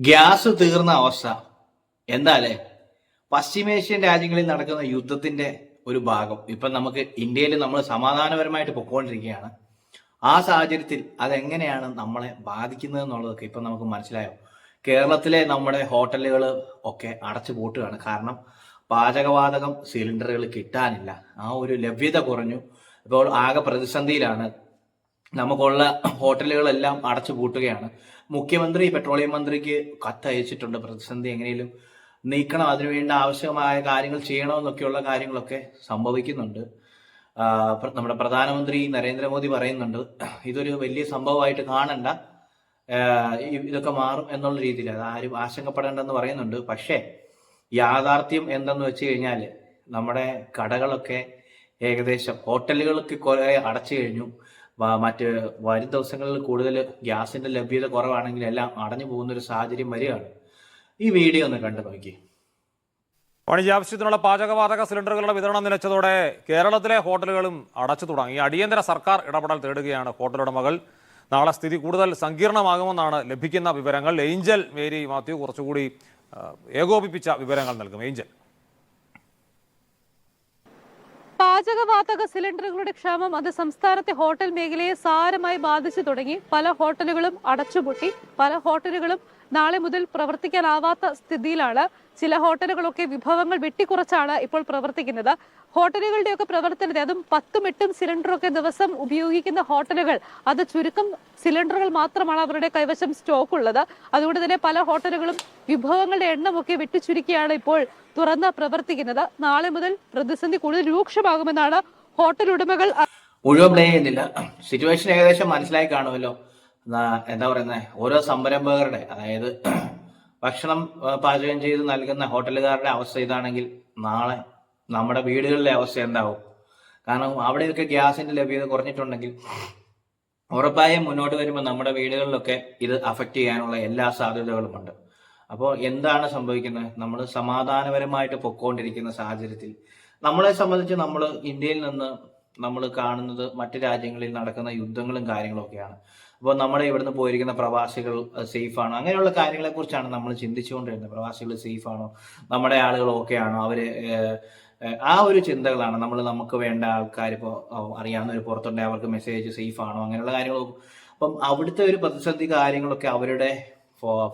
Gas തീർന്ന അവസ്ഥ എന്താല്ലേ? പശ്ചിമേഷ്യൻ രാജ്യങ്ങളിൽ നടക്കുന്ന യുദ്ധത്തിന്റെ ഒരു ഭാഗം ഇപ്പൊ നമുക്ക് ഇന്ത്യയിൽ നമ്മൾ സമാധാനപരമായിട്ട് പൊക്കോണ്ടിരിക്കുകയാണ്. ആ സാഹചര്യത്തിൽ അതെങ്ങനെയാണ് നമ്മളെ ബാധിക്കുന്നത് എന്നുള്ളതൊക്കെ ഇപ്പൊ നമുക്ക് മനസ്സിലായോ? കേരളത്തിലെ നമ്മുടെ ഹോട്ടലുകൾ ഒക്കെ അടച്ചു പൂട്ടുകയാണ്. കാരണം പാചകവാതകം സിലിണ്ടറുകൾ കിട്ടാനില്ല. ആ ഒരു ലഭ്യത കുറഞ്ഞു. ഇപ്പോൾ ആകെ പ്രതിസന്ധിയിലാണ്. നമുക്കുള്ള ഹോട്ടലുകളെല്ലാം അടച്ചു പൂട്ടുകയാണ്. മുഖ്യമന്ത്രി പെട്രോളിയം മന്ത്രിക്ക് കത്തയച്ചിട്ടുണ്ട്. പ്രതിസന്ധി എങ്ങനെയും നീക്കണം, അതിനുവേണ്ട ആവശ്യമായ കാര്യങ്ങൾ ചെയ്യണമെന്നൊക്കെയുള്ള കാര്യങ്ങളൊക്കെ സംഭവിക്കുന്നുണ്ട്. നമ്മുടെ പ്രധാനമന്ത്രി നരേന്ദ്രമോദി പറയുന്നുണ്ട് ഇതൊരു വലിയ സംഭവമായിട്ട് കാണണ്ട, ഇതൊക്കെ മാറും എന്നുള്ള രീതിയിൽ അത് ആരും ആശങ്കപ്പെടേണ്ടെന്ന് പറയുന്നുണ്ട്. പക്ഷേ യാഥാർത്ഥ്യം എന്തെന്ന് വെച്ച് കഴിഞ്ഞാൽ നമ്മുടെ കടകളൊക്കെ ഏകദേശം ഹോട്ടലുകളൊക്കെ കുറെ അടച്ചു കഴിഞ്ഞു. മറ്റ് വരും ദിവസങ്ങളിൽ കൂടുതൽ ഗ്യാസിന്റെ ലഭ്യത കുറവാണെങ്കിൽ എല്ലാം അടഞ്ഞു പോകുന്ന ഒരു സാഹചര്യം വരികയാണ്. ഈ വീഡിയോ ഒന്ന് കണ്ടു നോക്കി. വാണിജ്യാവശ്യത്തിനുള്ള പാചകവാതക സിലിണ്ടറുകളുടെ വിതരണം നിലച്ചതോടെ കേരളത്തിലെ ഹോട്ടലുകളും അടച്ചു തുടങ്ങി. അടിയന്തര സർക്കാർ ഇടപെടൽ തേടുകയാണ് ഹോട്ടലുടമകൾ. നാളെ സ്ഥിതി കൂടുതൽ സങ്കീർണമാകുമെന്നാണ് ലഭിക്കുന്ന വിവരങ്ങൾ. ഏഞ്ചൽ മേരി മാത്യു കുറച്ചുകൂടി ഏകോപിപ്പിച്ച വിവരങ്ങൾ നൽകും. ഏഞ്ചൽ. പാചകവാതക സിലിണ്ടറുകളുടെ ക്ഷാമം അത് സംസ്ഥാനത്തെ ഹോട്ടൽ മേഖലയെ സാരമായി ബാധിച്ചു തുടങ്ങി. പല ഹോട്ടലുകളും അടച്ചുപൂട്ടി. പല ഹോട്ടലുകളും നാളെ മുതൽ പ്രവർത്തിക്കാനാവാത്ത സ്ഥിതിയിലാണ്. ചില ഹോട്ടലുകളൊക്കെ വിഭവങ്ങൾ വെട്ടിക്കുറച്ചാണ് ഇപ്പോൾ പ്രവർത്തിക്കുന്നത്. ഹോട്ടലുകളുടെയൊക്കെ പ്രവർത്തനത്തെ, അതും 10ഉം 8ഉം സിലിണ്ടറൊക്കെ ദിവസം ഉപയോഗിക്കുന്ന ഹോട്ടലുകൾ, അത് ചുരുക്കം സിലിണ്ടറുകൾ മാത്രമാണ് അവരുടെ കൈവശം സ്റ്റോക്ക് ഉള്ളത്. അതുകൊണ്ട് തന്നെ പല ഹോട്ടലുകളും വിഭവങ്ങളുടെ എണ്ണമൊക്കെ വെട്ടിച്ചുരുക്കിയാണ് ഇപ്പോൾ തുറന്ന് പ്രവർത്തിക്കുന്നത്. നാളെ മുതൽ പ്രതിസന്ധി കൂടുതൽ രൂക്ഷമാകുമെന്നാണ് ഹോട്ടൽ ഉടമകൾ. മുഴുവൻ പ്ലേ ചെയ്യുന്നില്ല. സിറ്റുവേഷൻ ഏകദേശം മനസ്സിലായി കാണുമല്ലോ. എന്താ പറയുന്നത്, ഓരോ സംരംഭകരുടെ, അതായത് ഭക്ഷണം പാചകം ചെയ്ത് നൽകുന്ന ഹോട്ടലുകാരുടെ അവസ്ഥ ഇതാണെങ്കിൽ നാളെ നമ്മുടെ വീടുകളിലെ അവസ്ഥ എന്താവും? കാരണം അവിടെയൊക്കെ ഗ്യാസിന്റെ ലഭ്യത കുറഞ്ഞിട്ടുണ്ടെങ്കിൽ ഉറപ്പായും മുന്നോട്ട് വരുമ്പോൾ നമ്മുടെ വീടുകളിലൊക്കെ ഇത് അഫക്റ്റ് ചെയ്യാനുള്ള എല്ലാ സാധ്യതകളുമുണ്ട്. അപ്പോൾ എന്താണ് സംഭവിക്കുന്നത്? നമ്മൾ സമാധാനപരമായിട്ട് പൊക്കോണ്ടിരിക്കുന്ന സാഹചര്യത്തിൽ നമ്മളെ സംബന്ധിച്ച് നമ്മൾ ഇന്ത്യയിൽ നിന്ന് നമ്മൾ കാണുന്നത് മറ്റു രാജ്യങ്ങളിൽ നടക്കുന്ന യുദ്ധങ്ങളും കാര്യങ്ങളും ഒക്കെയാണ്. അപ്പോൾ നമ്മുടെ ഇവിടുന്ന് പോയിരിക്കുന്ന പ്രവാസികൾ സേഫ് ആണോ, അങ്ങനെയുള്ള കാര്യങ്ങളെ കുറിച്ചാണ് നമ്മൾ ചിന്തിച്ചുകൊണ്ടിരുന്നത്. പ്രവാസികൾ സേഫ് ആണോ, നമ്മുടെ ആളുകൾ ഓക്കെ ആണോ, അവര് ആ ഒരു ചിന്തകളാണ് നമ്മൾ. നമുക്ക് വേണ്ട ആൾക്കാർ ഇപ്പോൾ അറിയാവുന്നവർ പുറത്തുണ്ടെങ്കിൽ അവർക്ക് മെസ്സേജ് സേഫ് ആണോ, അങ്ങനെയുള്ള കാര്യങ്ങൾ. അപ്പം അവിടുത്തെ ഒരു പ്രതിസന്ധി കാര്യങ്ങളൊക്കെ അവരുടെ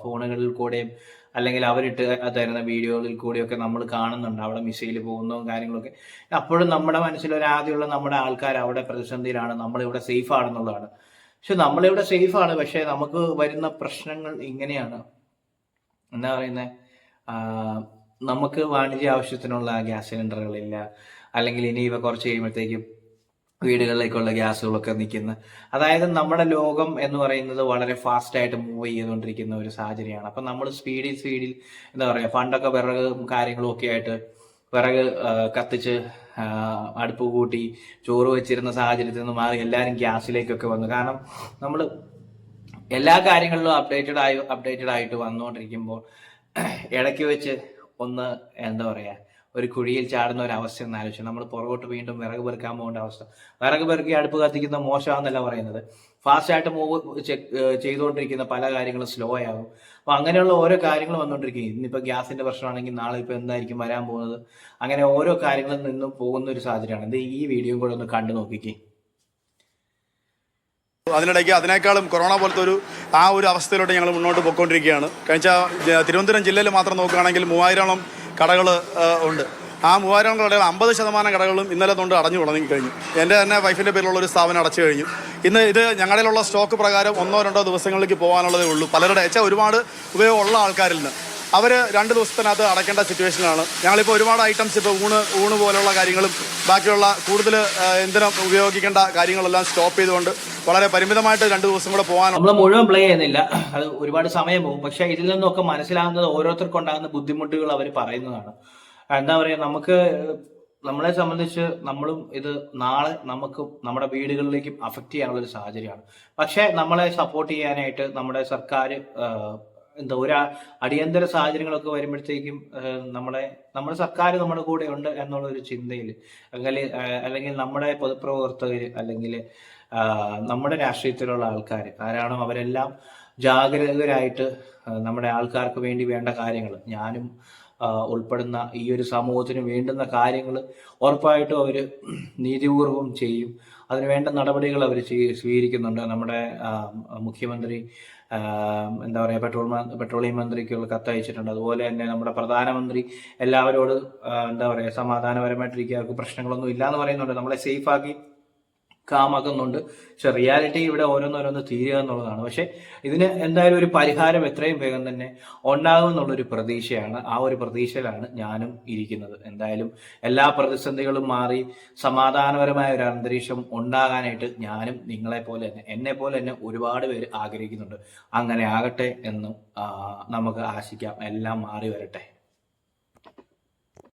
ഫോണുകളിൽ കൂടെയും അല്ലെങ്കിൽ അവരിട്ട് തരുന്ന വീഡിയോകളിൽ കൂടെയൊക്കെ നമ്മൾ കാണുന്നുണ്ട്. അവിടെ മിസൈൽ പോകുന്നതും കാര്യങ്ങളൊക്കെ. അപ്പോഴും നമ്മുടെ മനസ്സിൽ ഒരാദ്യമുള്ള നമ്മുടെ ആൾക്കാർ അവിടെ പ്രതിസന്ധിയിലാണ്, നമ്മളിവിടെ സേഫ് ആണെന്നുള്ളതാണ്. പക്ഷെ നമ്മളിവിടെ സേഫ് ആണ്, പക്ഷെ നമുക്ക് വരുന്ന പ്രശ്നങ്ങൾ ഇങ്ങനെയാണ്. എന്താ പറയുന്നത്, നമുക്ക് വാണിജ്യ ആവശ്യത്തിനുള്ള ഗ്യാസ് സിലിണ്ടറുകളില്ല, അല്ലെങ്കിൽ ഇനി ഇവ കുറച്ച് കഴിയുമ്പോഴത്തേക്കും വീടുകളിലേക്കുള്ള ഗ്യാസുകളൊക്കെ നിൽക്കുന്ന, അതായത് നമ്മുടെ ലോകം എന്ന് പറയുന്നത് വളരെ ഫാസ്റ്റ് ആയിട്ട് മൂവ് ചെയ്തുകൊണ്ടിരിക്കുന്ന ഒരു സാഹചര്യമാണ്. അപ്പം നമ്മൾ സ്പീഡിൽ എന്താ പറയുക, പണ്ടൊക്കെ വിറകും കാര്യങ്ങളും ഒക്കെ ആയിട്ട് വിറക് കത്തിച്ച് അടുപ്പ് കൂട്ടി ചോറ് വെച്ചിരുന്ന സാഹചര്യത്തിൽ നിന്ന് മാറി എല്ലാവരും ഗ്യാസിലേക്കൊക്കെ വന്നു. കാരണം നമ്മൾ എല്ലാ കാര്യങ്ങളിലും അപ്ഡേറ്റഡ് ആയിട്ട് വന്നുകൊണ്ടിരിക്കുമ്പോൾ ഇടയ്ക്ക് വെച്ച് ഒന്ന് എന്താ പറയുക, ഒരു കുഴിയിൽ ചാടുന്ന ഒരു അവസ്ഥ ഒന്ന് ആലോചിച്ചു. നമ്മൾ പുറകോട്ട് വീണ്ടും വിറക് പെറുക്കാൻ പോകേണ്ട അവസ്ഥ. വിറക് പെറുക്കി അടുപ്പ് കത്തിക്കുന്ന മോശമാണെന്നല്ല പറയുന്നത്, ഫാസ്റ്റായിട്ട് മൂവ് ചെയ്തുകൊണ്ടിരിക്കുന്ന പല കാര്യങ്ങളും സ്ലോ ആകും. അപ്പൊ അങ്ങനെയുള്ള ഓരോ കാര്യങ്ങൾ വന്നുകൊണ്ടിരിക്കും. ഇന്നിപ്പോൾ ഗ്യാസിന്റെ പ്രശ്നമാണെങ്കിൽ നാളെ ഇപ്പോൾ എന്തായിരിക്കും വരാൻ പോകുന്നത്, അങ്ങനെ ഓരോ കാര്യങ്ങളിൽ നിന്നും പോകുന്ന ഒരു സാഹചര്യമാണ്. ഇത് ഈ വീഡിയോ കൂടെ ഒന്ന് കണ്ടു നോക്കിക്കേ. അതിനിടയ്ക്ക് അതിനേക്കാളും കൊറോണ പോലത്തെ ആ ഒരു അവസ്ഥയിലോട്ട് ഞങ്ങൾ മുന്നോട്ട് പോയിക്കൊണ്ടിരിക്കുകയാണ്. കഴിഞ്ഞ തിരുവനന്തപുരം ജില്ലയിൽ മാത്രം നോക്കുകയാണെങ്കിൽ 3000ഓളം കടകൾ ഉണ്ട്. ആ 3000 കടകൾ 50% കടകളും ഇന്നലെ തൊണ്ട് അടഞ്ഞു തുടങ്ങിക്കഴിഞ്ഞു. എൻ്റെ തന്നെ വൈഫിൻ്റെ പേരിലുള്ള ഒരു സ്ഥാപനം അടച്ചു കഴിഞ്ഞു. ഇന്ന് ഇത് ഞങ്ങളിലുള്ള സ്റ്റോക്ക് പ്രകാരം 1-2 ദിവസങ്ങളിലേക്ക് പോകാനുള്ളതേ ഉള്ളൂ. പലരുടെ ഒരുപാട് ഉപയോഗമുള്ള ആൾക്കാരിൽ നിന്ന് അവർ 2 ദിവസത്തിനകത്ത് അടയ്ക്കേണ്ട സിറ്റുവേഷനാണ്. ഞങ്ങളിപ്പോൾ ഒരുപാട് ഐറ്റംസ്, ഇപ്പോൾ ഊണ് പോലുള്ള കാര്യങ്ങളും ബാക്കിയുള്ള കൂടുതൽ ഇന്ധനം ഉപയോഗിക്കേണ്ട കാര്യങ്ങളെല്ലാം സ്റ്റോപ്പ് ചെയ്തുകൊണ്ട് വളരെ പരിമിതമായിട്ട് 2 ദിവസം കൂടെ പോകാൻ നമ്മൾ മുഴുവൻ പ്ലേ ചെയ്യുന്നില്ല, അത് ഒരുപാട് സമയം പോകും. പക്ഷെ ഇതിൽ നിന്നൊക്കെ മനസ്സിലാകുന്നത് ഓരോരുത്തർക്കുണ്ടാകുന്ന ബുദ്ധിമുട്ടുകൾ അവർ പറയുന്നതാണ്. എന്താ പറയുക, നമ്മളെ സംബന്ധിച്ച് നമ്മളും ഇത് നാളെ നമുക്ക് നമ്മുടെ വീടുകളിലേക്കും അഫക്റ്റ് ചെയ്യാനുള്ള ഒരു സാഹചര്യമാണ്. പക്ഷെ നമ്മളെ സപ്പോർട്ട് ചെയ്യാനായിട്ട് നമ്മുടെ സർക്കാർ ഒരു അടിയന്തര സാഹചര്യങ്ങളൊക്കെ വരുമ്പോഴത്തേക്കും നമ്മുടെ സർക്കാർ നമ്മുടെ കൂടെ ഉണ്ട് എന്നുള്ള ഒരു ചിന്തയിൽ, അല്ലെങ്കിൽ നമ്മുടെ പൊതുപ്രവർത്തകർ, അല്ലെങ്കിൽ നമ്മുടെ രാഷ്ട്രീയത്തിലുള്ള ആൾക്കാർ ആരാണോ അവരെല്ലാം ജാഗരൂകരായിട്ട് നമ്മുടെ ആൾക്കാർക്ക് വേണ്ടി വേണ്ട കാര്യങ്ങൾ, ഞാനും ഉൾപ്പെടുന്ന ഈ ഒരു സമൂഹത്തിന് വേണ്ടുന്ന കാര്യങ്ങൾ ഉറപ്പായിട്ടും അവർ നീതിപൂർവം ചെയ്യും. അതിന് വേണ്ട നടപടികൾ അവർ സ്വീകരിക്കുന്നുണ്ട്. നമ്മുടെ മുഖ്യമന്ത്രി എന്താ പറയുക, പെട്രോളിയം മന്ത്രിക്കുള്ള കത്തയച്ചിട്ടുണ്ട്. അതുപോലെ തന്നെ നമ്മുടെ പ്രധാനമന്ത്രി എല്ലാവരോട് എന്താ പറയുക, സമാധാനപരമായിട്ടിരിക്കുക, അവർക്ക് പ്രശ്നങ്ങളൊന്നും ഇല്ല എന്ന് പറയുന്നുണ്ട്, നമ്മളെ സേഫാക്കി കാമാക്കുന്നുണ്ട്. പക്ഷെ റിയാലിറ്റി ഇവിടെ ഓരോന്നോരോന്ന് തീരുക എന്നുള്ളതാണ്. പക്ഷെ ഇതിന് എന്തായാലും ഒരു പരിഹാരം എത്രയും വേഗം തന്നെ ഉണ്ടാകും എന്നുള്ളൊരു പ്രതീക്ഷയാണ്. ആ ഒരു പ്രതീക്ഷയിലാണ് ഞാനും ഇരിക്കുന്നത്. എന്തായാലും എല്ലാ പ്രതിസന്ധികളും മാറി സമാധാനപരമായ ഒരു അന്തരീക്ഷം ഉണ്ടാകാനായിട്ട് ഞാനും എന്നെ പോലെ തന്നെ ഒരുപാട് പേര് ആഗ്രഹിക്കുന്നുണ്ട്. അങ്ങനെ ആകട്ടെ എന്നും നമുക്ക് ആശിക്കാം. എല്ലാം മാറി വരട്ടെ.